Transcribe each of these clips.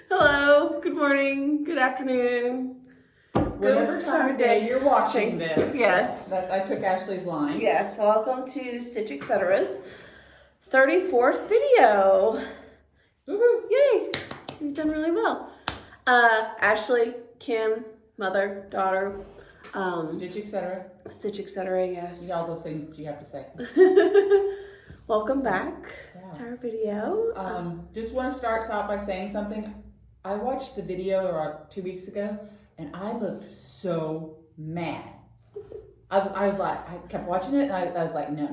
Hello, good morning, good afternoon. Whatever time of day you're watching this. Yes. I took Ashley's line. Yes, welcome to Stitch Etc's 34th video. Woohoo! Yay! You've done really well. Ashley, Kim, mother, daughter, Stitch Etc. Stitch Etc, yes. Yeah, all those things that you have to say. Welcome back Yeah. to our video. Just want to start out by saying something. I watched the video 2 weeks ago and I looked so mad. I was like, I kept watching it and I was like, no.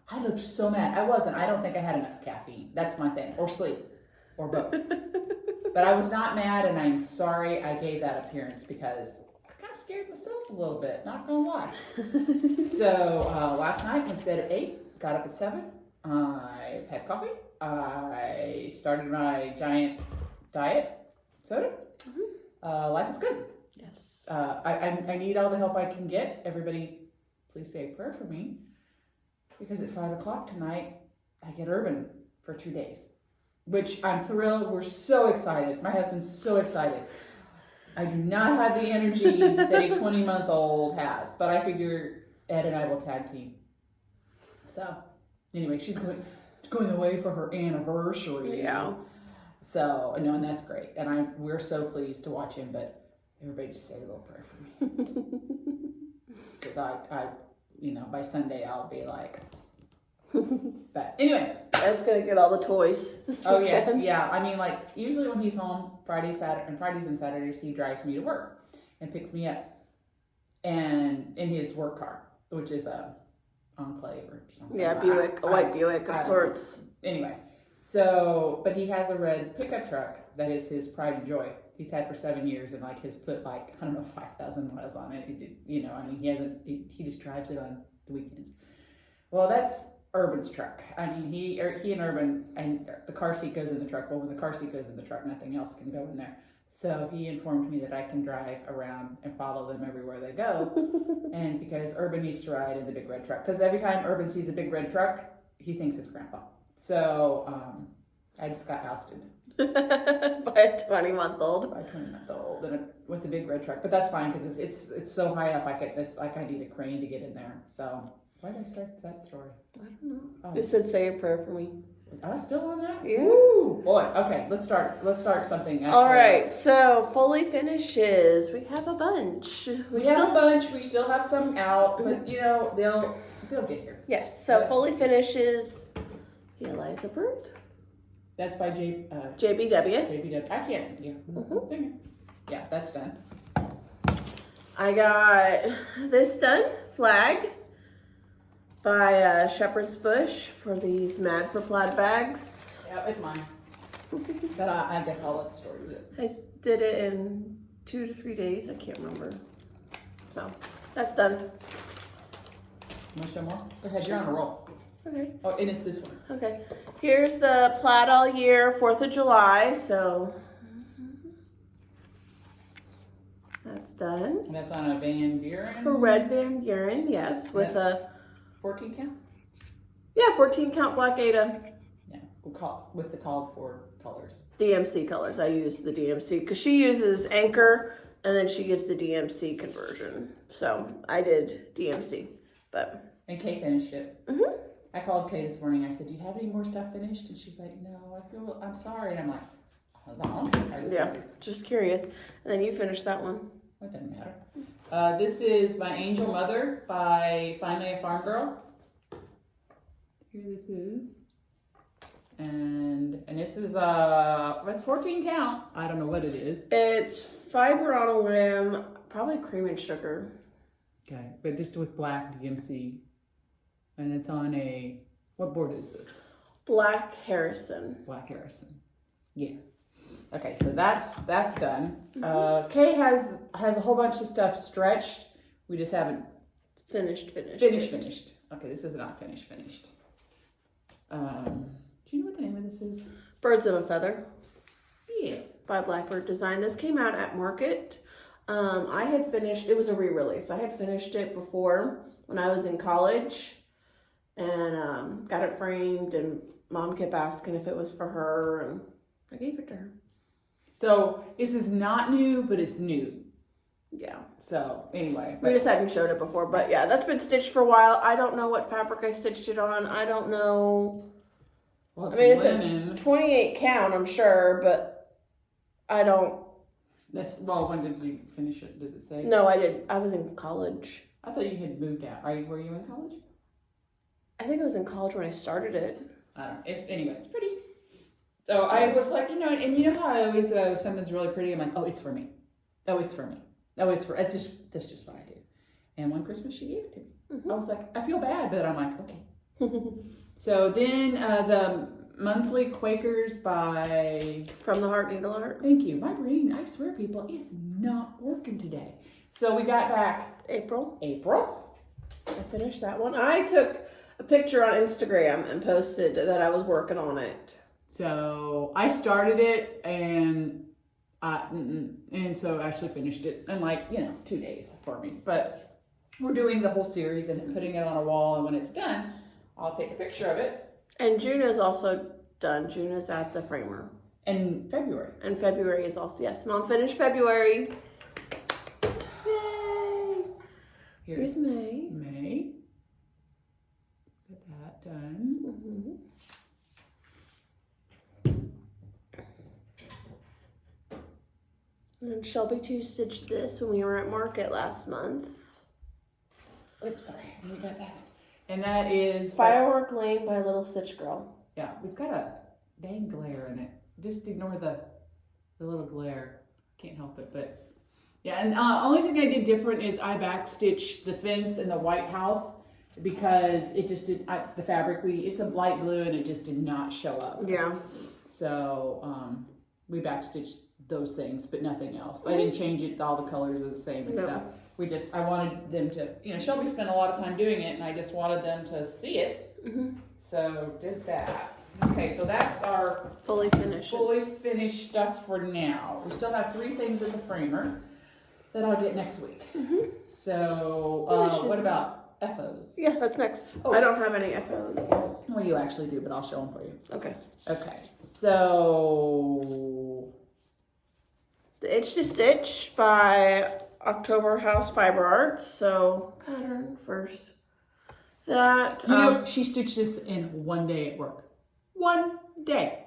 I looked so mad. I don't think I had enough caffeine. That's my thing. Or sleep. Or both. But I was not mad, and I'm sorry I gave that appearance because I kind of scared myself a little bit, not gonna lie. So last night went to bed at 8, got up at 7. I've had coffee. I started my giant diet soda. Life is good. Yes. I need all the help I can get. Everybody, please say a prayer for me. Because at 5 o'clock tonight, I get Urban for 2 days. Which I'm thrilled. We're so excited. My husband's so excited. I do not have the energy that a 20-month-old has. But I figure Ed and I will tag team. So, anyway, she's going away for her anniversary. Yeah. So, no, and that's great. And we're so pleased to watch him. But everybody just say a little prayer for me. Because I by Sunday I'll be like, but anyway. Ed's gonna get all the toys this weekend. Yeah. I mean, like, usually when he's home Fridays and Saturdays, he drives me to work and picks me up, and in his work car, which is a Enclave or something. Yeah, Buick, a white Buick of sorts. Anyway, so, but he has a red pickup truck that is his pride and joy. He's had for 7 years, and like has put 5,000 miles on it. He just drives it on the weekends. Well, that's Urban's truck. I mean, he and Urban, and the car seat goes in the truck. Well, when the car seat goes in the truck, nothing else can go in there. So he informed me that I can drive around and follow them everywhere they go. And because Urban needs to ride in the big red truck, because every time Urban sees a big red truck, he thinks it's Grandpa. So I just got ousted. By a 20-month-old. By a 20-month-old and with a big red truck, but that's fine because it's so high up. I need a crane to get in there. So why did I start that story? I don't know. Oh. It said say a prayer for me. Am I still on that? Yeah. Woo! Boy, okay. Let's start something. Actually. All right. So Foley finishes. We have a bunch. We have a bunch. We still have some out, but they'll get here. Yes. So Foley finishes the Eliza Bird. That's by JBW. JBW. I can't. Yeah. Yeah, that's done. I got this done. Flag by Shepherd's Bush for these Mad for Plaid bags. Yeah, it's mine. But I guess I'll let the story do it. I did it in 2 to 3 days. I can't remember. So that's done. Want to show more? Go ahead. You're on a roll. Okay. Oh, and it's this one. Okay. Here's the Plaid All Year 4th of July. So that's done. And that's on a Van Buren. A red Van Buren, yes, with a 14 count. Yeah, 14 count Black Ada. Yeah, with the called for colors. DMC colors. I use the DMC because she uses Anchor and then she gives the DMC conversion. So I did DMC, but. And Kay finished it. I called Kay this morning. I said, "Do you have any more stuff finished?" And she's like, "No, I'm sorry." And I'm like, Just curious. And then you finished that one. It doesn't matter. This is My Angel Mother by Finally a Farm Girl. Here this is. And this is that's 14 count. I don't know what it is. It's fiber on a limb, probably cream and sugar. Okay, but just with black DMC. And it's on what board is this? Black Harrison. Black Harrison. Yeah. Okay, so that's done. Kay has a whole bunch of stuff stretched. We just haven't finished. Okay, this is not finished. Do you know what the name of this is? Birds of a Feather. Yeah. By Blackbird Design. This came out at Market. I had finished, it was a re-release. I had finished it before when I was in college and got it framed and Mom kept asking if it was for her, and I gave it to her. So this is not new, but it's new. Yeah. So anyway. We just hadn't showed it before, but yeah, that's been stitched for a while. I don't know what fabric I stitched it on. I don't know. Well, I mean, it's linen. a 28 count, I'm sure, but I don't. Well, when did you finish it? Does it say? No, I did. I was in college. I thought you had moved out. Were you in college? I think I was in college when I started it. I don't know. Anyway, it's pretty. So I was like, and you know how I always, something's really pretty, I'm like, oh, it's for me. Oh, it's for me. Oh, that's just what I do. And one Christmas she gave it to me. Mm-hmm. I was like, I feel bad, but I'm like, okay. So then the monthly Quakers by... From the Heart Needle Art. Thank you. My brain, I swear, people, is not working today. So we got back April. I finished that one. I took a picture on Instagram and posted that I was working on it. So I started it and so actually finished it in 2 days for me. But we're doing the whole series and putting it on a wall, and when it's done, I'll take a picture of it. And June is also done. June is at the framer. In February. And February is also, yes. Mom finished February. Yay! Here's May. Get that done. Mm-hmm. And then Shelby too stitched this when we were at market last month. Oops, sorry. We got that. And that is Firework Lane by Little Stitch Girl. Yeah, it's got a dang glare in it. Just ignore the little glare. Can't help it, but yeah. And only thing I did different is I backstitched the fence in the White House because it just did. The fabric it's a light blue and it just did not show up. Yeah. So we backstitched those things, but nothing else. I didn't change it. All the colors are the same and stuff. I wanted them to, Shelby spent a lot of time doing it, and I just wanted them to see it. Mm-hmm. So did that. Okay, so that's our fully finished stuff for now. We still have 3 things in the framer that I'll get next week. Mm-hmm. So what about FOs? Yeah, that's next. Oh. I don't have any FOs. Well, you actually do, but I'll show them for you. Okay. Okay, so the Itch to Stitch by October House Fiber Arts. So pattern first. That she stitched this in 1 day at work. 1 day.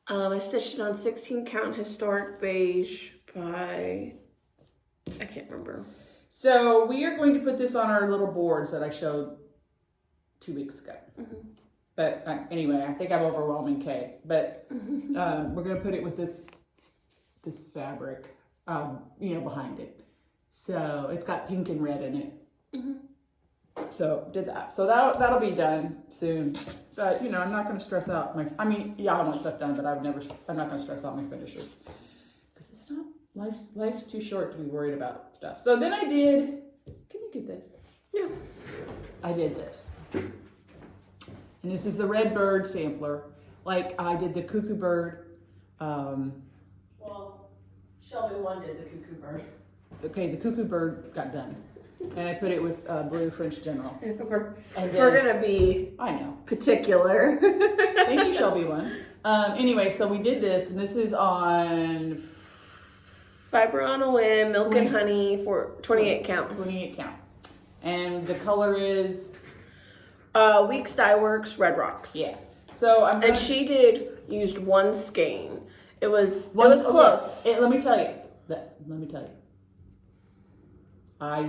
I stitched it on 16 count historic beige by I can't remember. So we are going to put this on our little boards that I showed 2 weeks ago. Mm-hmm. But anyway, I think I'm overwhelming Kay. But we're going to put it with this fabric, behind it. So it's got pink and red in it. Mm-hmm. So did that. So that'll be done soon. But I'm not going to stress out I want stuff done, but I'm not going to stress out my finishers because it's not life's too short to be worried about stuff. So then I did. Can you get this? Yeah. I did this. And this is the red bird sampler. Like I did the cuckoo bird. Well, Shelby one did the cuckoo bird. Okay, the cuckoo bird got done. And I put it with blue French General. We're gonna be I know particular. Thank you, Shelby one. Anyway, so we did this, and this is on Fiber on a Whim, Milk and Honey for 28 count. 28 count. And the color is Weeks Dye Works Red Rocks. Yeah. So and she used 1 skein. It was close. Let me tell you. When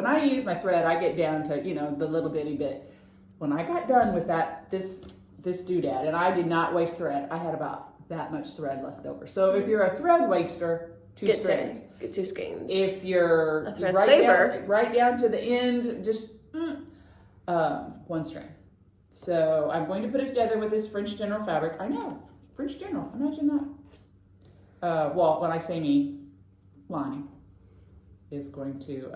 I use my thread, I get down to, the little bitty bit. When I got done with this doodad, and I did not waste thread, I had about that much thread left over. So if you're a thread waster, 2 strands. Get 2 skeins. If you're a thread saver, right down to the end, just 1 strand. So I'm going to put it together with this French General fabric. I know, French General, imagine that. Well, when I say me, Lonnie is going to,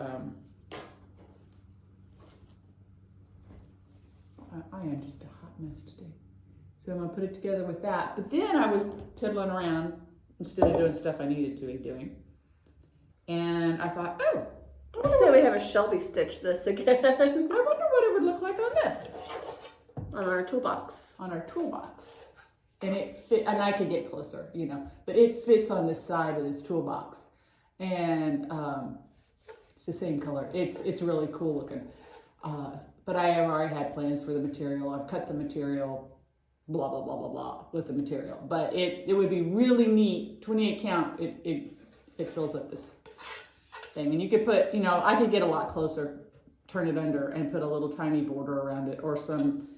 I am just a hot mess today. So I'm gonna put it together with that. But then I was piddling around instead of doing stuff I needed to be doing. And I thought, I say we have a Shelby stitch this again. I wonder what it would look like on this. on our toolbox. On our toolbox. And it fit, and I could get closer, you know, but it fits on this side of this toolbox. And it's the same color. It's really cool looking. But I have already had plans for the material. I've cut the material, blah, blah, blah, blah, blah, with the material. But it would be really neat, 28 count, it fills up this thing. And you could put, you know, I could get a lot closer, turn it under, and put a little tiny border around it, or some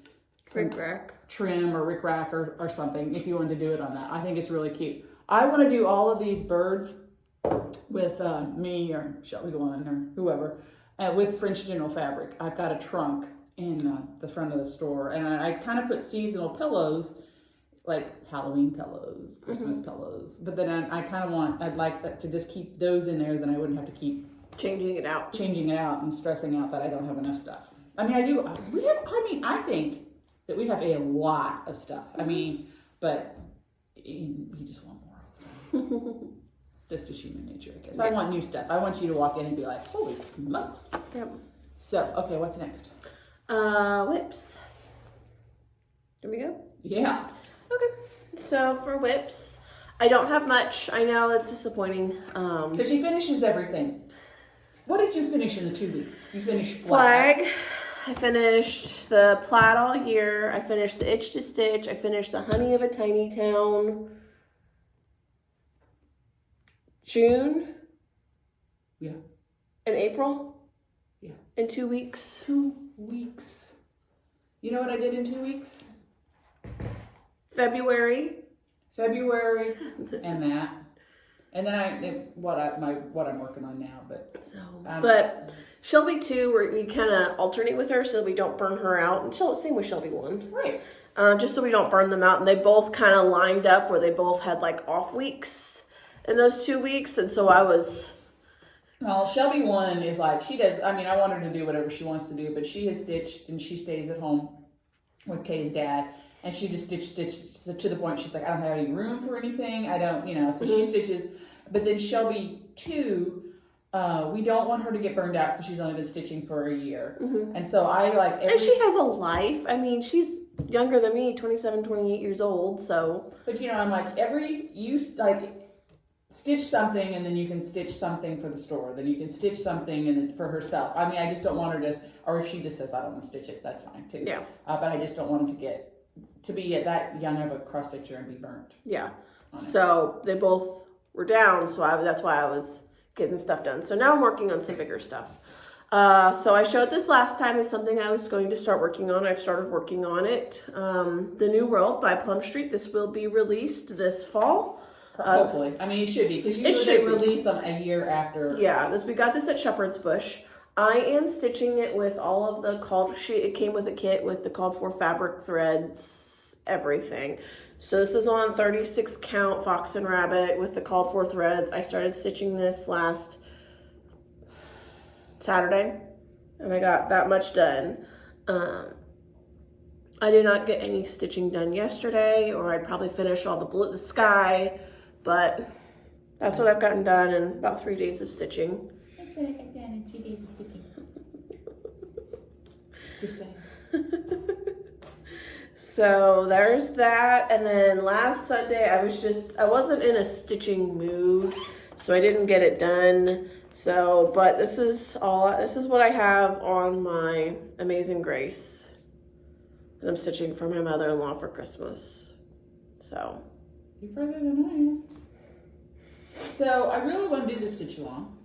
Rick-rack. Trim or rick-rack or something, if you wanted to do it on that. I think it's really cute. I want to do all of these birds with me or Shelby one or whoever, with French General fabric. I've got a trunk in the front of the store, and I kind of put seasonal pillows, like Halloween pillows, Christmas pillows. But then I'd like to just keep those in there, then I wouldn't have to keep changing it out and stressing out that I don't have enough stuff. I mean, I think that we have a lot of stuff. I mean, but you just want more. That's just human nature, I guess. I want new stuff. I want you to walk in and be like, holy smokes. Yep. So, okay, what's next? Whips. Here we go. Yeah. Okay. So for whips, I don't have much. I know it's disappointing. Because she finishes everything. What did you finish in the 2 weeks? You finished flag. I finished the plaid all year. I finished the itch to stitch. I finished the honey of a tiny town. June. Yeah. And April. Yeah. In 2 weeks. 2 weeks. You know what I did in 2 weeks? February. And that. And then what I'm working on now, but Shelby too, we kind of alternate with her so we don't burn her out, and same with Shelby one, right? Just so we don't burn them out, and they both kind of lined up where they both had like off weeks in those 2 weeks, and so I was. Well, Shelby one is like she does. I mean, I want her to do whatever she wants to do, but she has stitched and she stays at home with Kay's dad. And she just stitched to the point she's like, I don't have any room for anything. I don't, you know, so she stitches. But then Shelby 2, we don't want her to get burned out because she's only been stitching for a year. And so I like and she has a life. I mean, she's younger than me, 27, 28 years old, so. But, you know, I'm like, stitch something and then you can stitch something for the store. Then you can stitch something and then for herself. I mean, I just don't want her to, or if she just says, I don't want to stitch it, that's fine too. Yeah. But I just don't want them to be at that young of a cross stitcher and be burnt. Yeah. So they both were down, so that's why I was getting stuff done. So now I'm working on some bigger stuff. So I showed this last time as something I was going to start working on. I've started working on it. The New World by Plum Street. This will be released this fall. Hopefully. I mean, it should be, because usually they release them a year after. Yeah, we got this at Shepherd's Bush. I am stitching it with all of the it came with a kit with the called for fabric threads, everything. So this is on 36 count Fox and Rabbit with the called for threads. I started stitching this last Saturday and I got that much done. I did not get any stitching done yesterday, or I'd probably finish all the sky, but that's what I've gotten done in about 3 days of stitching. That's what I got done in 3 days of stitching. Just saying. So there's that, and then last Sunday I wasn't in a stitching mood, so I didn't get it done. So, but this is what I have on my Amazing Grace that I'm stitching for my mother-in-law for Christmas. So you're further than I am. So I really want to do the stitch along,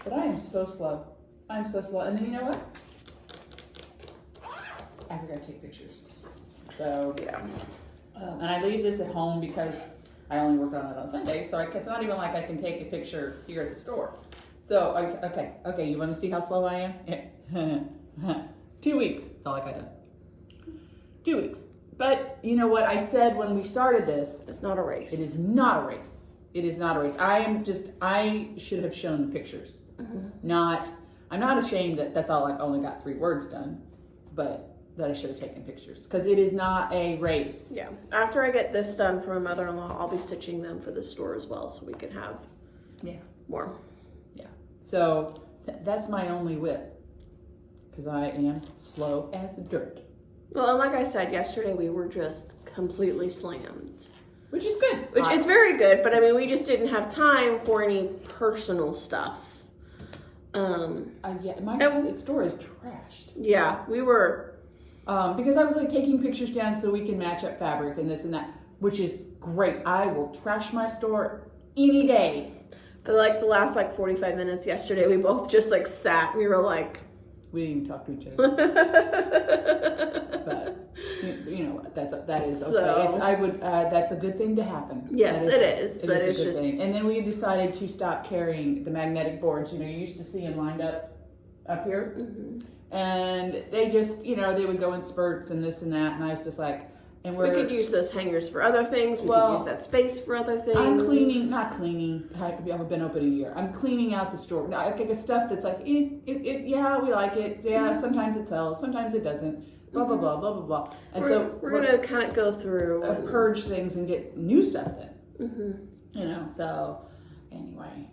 but I am so slow. I'm so slow. And then you know what? I forgot to take pictures. So yeah, and I leave this at home because I only work on it on Sundays. So it's not even like I can take a picture here at the store. So okay. You want to see how slow I am? 2 weeks. That's all I got done. 2 weeks. But you know what I said when we started this? It's not a race. It is not a race. It is not a race. I should have shown the pictures. I'm not ashamed that that's all. I've only got 3 words done, but that I should have taken pictures, because it is not a race. Yeah. After I get this done for my mother-in-law, I'll be stitching them for the store as well, so we can have more. Yeah. So that's my only whip, because I am slow as dirt. Well, and like I said yesterday, we were just completely slammed. Which is good. Which it's very good, but I mean, we just didn't have time for any personal stuff. Yeah, my store is trashed. Yeah, we were. Because I was like taking pictures down so we can match up fabric and this and that, which is great. I will trash my store any day. But like the last 45 minutes yesterday, we both just like sat. We were like, we didn't even talk to each other. But you know what? That is okay. So, that's a good thing to happen. Yes, it is. But it's a good thing. And then we decided to stop carrying the magnetic boards. You used to see them lined up here, and they just they would go in spurts and this and that. And I was just like, and we could use those hangers for other things. We could use that space for other things. I'm not cleaning. I've been open a year. I'm cleaning out the store. I think of stuff that's like, yeah, we like it. Yeah, sometimes it sells, sometimes it doesn't. Blah blah blah blah blah blah. And we're gonna kind of go through purge things and get new stuff then. So anyway.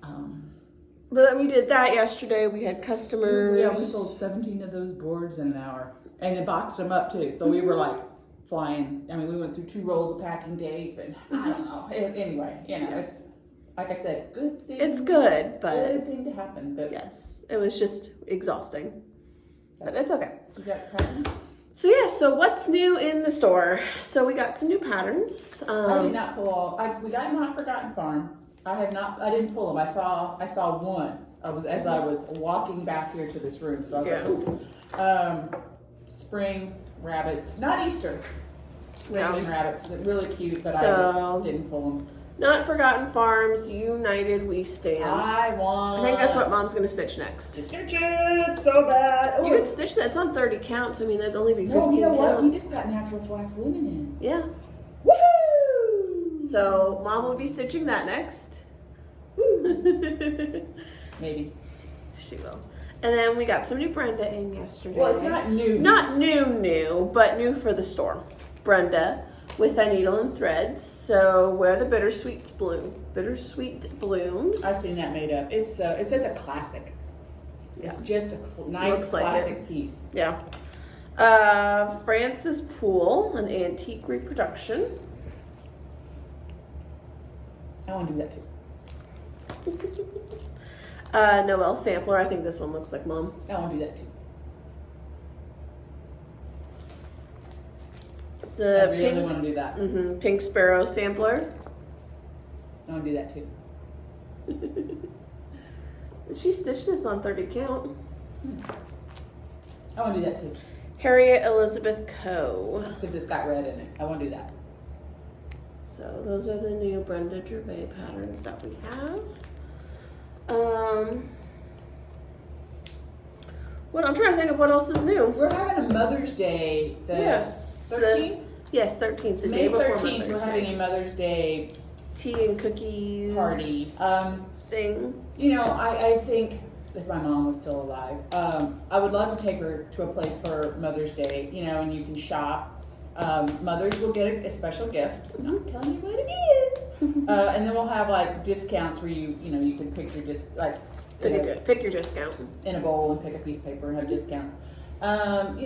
But then we did that yesterday. We had customers. Yeah, we sold 17 of those boards in an hour, and they boxed them up too. So we were like flying. I mean, we went through 2 rolls of packing tape, and I don't know. Anyway, it's like I said, good thing. It's good, but good thing to happen. But yes, it was just exhausting. But it's okay. You got patterns? So yeah, so what's new in the store? So we got some new patterns. I did not pull all. We got Not Forgotten Farm. I didn't pull them. I saw one. As I was walking back here to this room. So I was like, spring rabbits, not Easter. Spring rabbits, they're really cute, but I just didn't pull them. Not Forgotten Farms, United We Stand. I think that's what Mom's gonna stitch next. Stitch it so bad. You could stitch that. It's on 30 counts. I mean, that'd only be 15 No, you know what? count. We just got natural flax linen in. Yeah. Woohoo! So Mom will be stitching that next. Maybe. She will. And then we got some new Brenda in yesterday. Well, it's not new. Not new, but new for the store. Brenda with a needle and threads. So where the bittersweet blooms. I've seen that made up. It says a classic. It's just a nice classic piece. Yeah. Francis Poole, an antique reproduction. I want to do that too. Noelle Sampler. I think this one looks like Mom. I want to do that too. I really want to do that. Pink Sparrow Sampler. I want to do that too. She stitched this on 30 count. I want to do that too. Harriet Elizabeth Coe. Because it's got red in it. I want to do that. So those are the new Brenda Gervais patterns that we have. What I'm trying to think of what else is new. We're having a Mother's Day. Yes. 13th? Yes, 13th. The May day before 13th, Mother's we're having Day. a Mother's Day Tea and cookies party. Thing. I think if my mom was still alive, I would love to take her to a place for Mother's Day, and you can shop. Mothers will get a special gift. I'm not telling you what it is. And then we'll have discounts where you can pick your Pick your discount in a bowl and pick a piece of paper and have discounts. I'm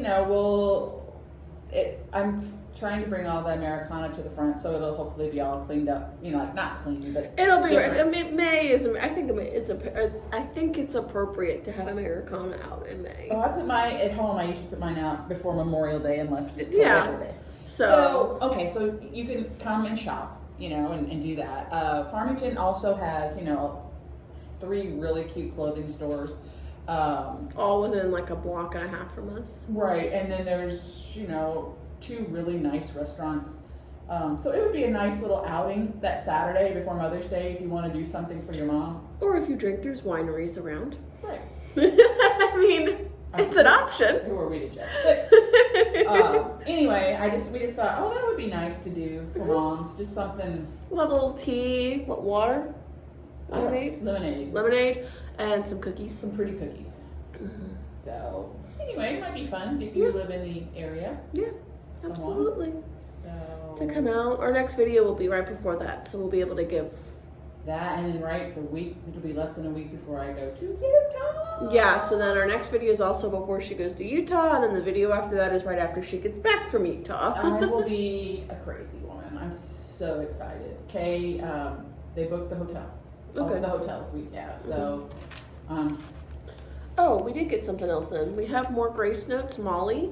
trying to bring all the Americana to the front, so it'll hopefully be all cleaned up. Not clean, but it'll be. different. I mean, May is. I think it's appropriate to have Americana out in May. Oh, I put mine at home. I used to put mine out before Memorial Day and left it till Labor Day. So you can come and shop, and do that. Farmington also has, 3 really cute clothing stores. All within a block and a half from us. Right, and then there's, 2 really nice restaurants. So it would be a nice little outing that Saturday before Mother's Day if you want to do something for your mom. Or if you drink, there's wineries around. Right. I mean, it's an option. Who are we to judge? But anyway, we just thought, that would be nice to do for moms. Just something. We'll have a little tea. What, water? Lemonade. And some cookies. Some pretty cookies. So anyway, it might be fun if you live in the area. Yeah, absolutely. So to come out. Our next video will be right before that, so we'll be able to give that, and then it'll be less than a week before I go to Utah. Yeah, so then our next video is also before she goes to Utah, and then the video after that is right after she gets back from Utah. I will be a crazy woman. I'm so excited. Kay, they booked the hotel. Okay. The hotels we have. So, Oh, we did get something else in. We have more Grace Notes Molly.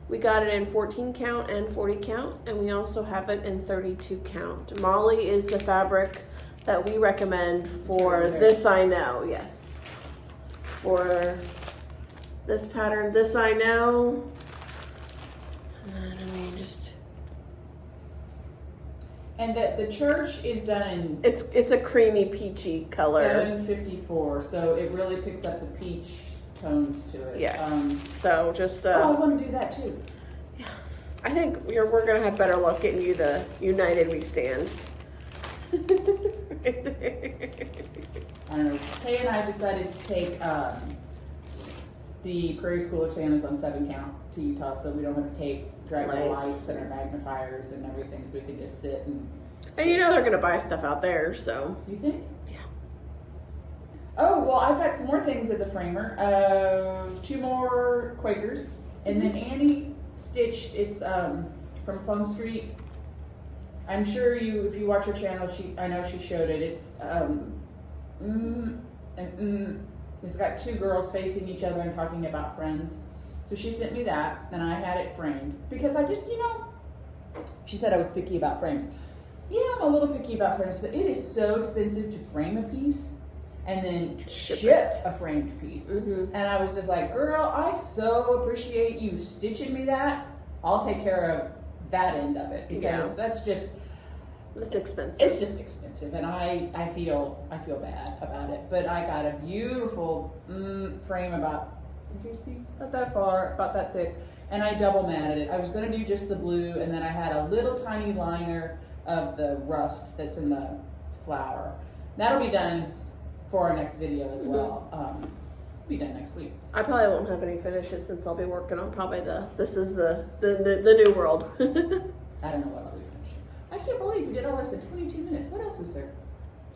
We got it in 14 count and 40 count, and we also have it in 32 count. Molly is the fabric that we recommend for this I know, yes. For this pattern, this I know. And I mean, just. and the church is done in It's a creamy peachy color. 754, so it really picks up the peach tones to it. Yes. So just. I want to do that too. Yeah. I think we're gonna have better luck getting you the United We Stand. Right there. I don't know. Kay and I decided to take the Prairie School of Shanna's on 7 count to Utah, so we don't have to drag our lights and our magnifiers and everything, so we can just sit and. And you know they're gonna buy stuff out there, so. You think? Yeah. Oh well, I've got some more things at the framer. 2 more Quakers, and then Annie stitched. It's from Plum Street. I'm sure if you watch her channel, I know she showed it. It's it's got 2 girls facing each other and talking about friends. So she sent me that, and I had it framed because I just, she said I was picky about frames. Yeah, I'm a little picky about frames, but it is so expensive to frame a piece and then ship a framed piece. Mm-hmm. And I was just like, girl, I so appreciate you stitching me that. I'll take care of that end of it because that's just. It's expensive. It's just expensive, and I feel bad about it. But I got a beautiful frame about, you can see, about that far, about that thick, and I double matted it. I was going to do just the blue, and then I had a little tiny liner of the rust that's in the flower. That'll be done for our next video as well. Be done next week. I probably won't have any finishes since I'll be working on probably this is the new world. I don't know what I'll be finishing. I can't believe we did all this in 22 minutes. What else is there?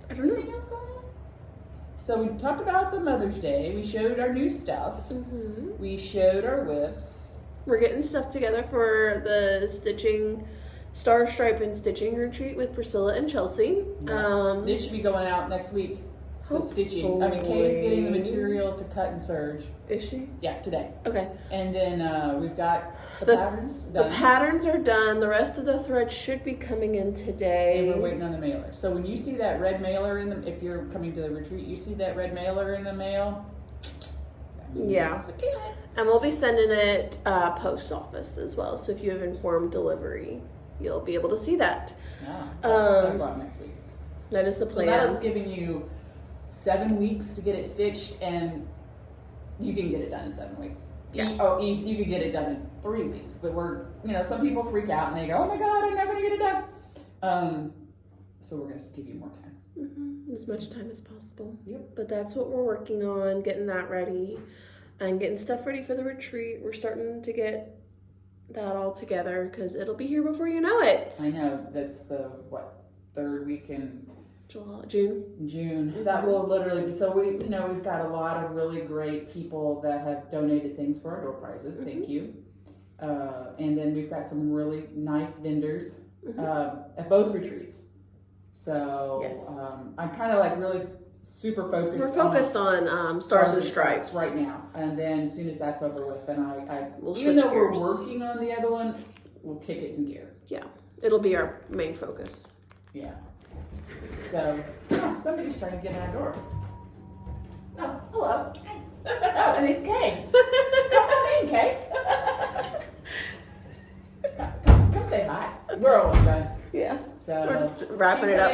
I don't know. Anything else going on? So we talked about the Mother's Day. We showed our new stuff. Mm-hmm. We showed our whips. We're getting stuff together for the stitching, Star Stripe and Stitching Retreat with Priscilla and Chelsea. Yeah. This should be going out next week. The stitching. I mean, Kay's getting the material to cut and serge. Is she? Yeah, today. Okay. And then we've got the patterns done. The patterns are done. The rest of the threads should be coming in today. And we're waiting on the mailer. So when you see that red mailer if you're coming to the retreat, you see that red mailer in the mail. Yeah. And we'll be sending it post office as well. So if you have informed delivery, you'll be able to see that. Yeah. That'll go out next week. That is the plan. So that is giving you 7 weeks to get it stitched, and you can get it done in 7 weeks. Yeah. You can get it done in 3 weeks, but some people freak out and they go, "Oh my God, I'm not going to get it done." So we're going to give you more time. Mm-hmm. As much time as possible. Yep. But that's what we're working on, getting that ready and getting stuff ready for the retreat. We're starting to get that all together because it'll be here before you know it. I know. That's the, 3rd week in June. Mm-hmm. That will literally be, so we've got a lot of really great people that have donated things for our door prizes. Mm-hmm. Thank you. And then we've got some really nice vendors at both retreats. So yes. I'm kind of really super focused. We're focused on Stars and Stripes right now. And then as soon as that's over with, then we'll even though gears. we're working on the other one, we'll kick it in gear. Yeah. It'll be our main focus. Yeah. So, somebody's trying to get in our door. Oh, hello. Oh, and it's Kay. Come on in, Kay. Come say hi. We're almost done. Yeah. So we're just wrapping it up.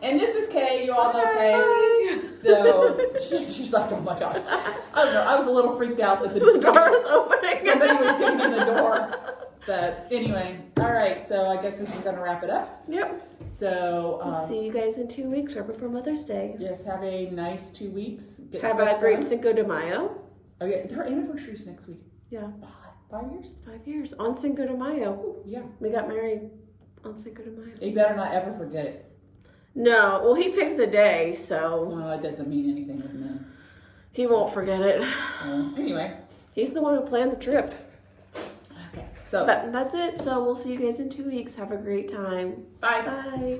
And this is Kay. You all know Kay. Hi. So she's like, oh my God. I don't know. I was a little freaked out that the door was opening. Somebody was getting in the door. But anyway, all right. So I guess this is going to wrap it up. Yep. So we'll see you guys in 2 weeks right before Mother's Day. Yes, have a nice 2 weeks. Have a great Cinco de Mayo. Oh yeah, their anniversary's next week. Yeah. 5 years? 5 years on Cinco de Mayo. Yeah. We got married on Cinco de Mayo. You better not ever forget it. No, well, he picked the day, so Well, it doesn't mean anything with men. he won't forget it. Anyway. He's the one who planned the trip. Okay. So But that's it. So we'll see you guys in 2 weeks. Have a great time. bye. Bye.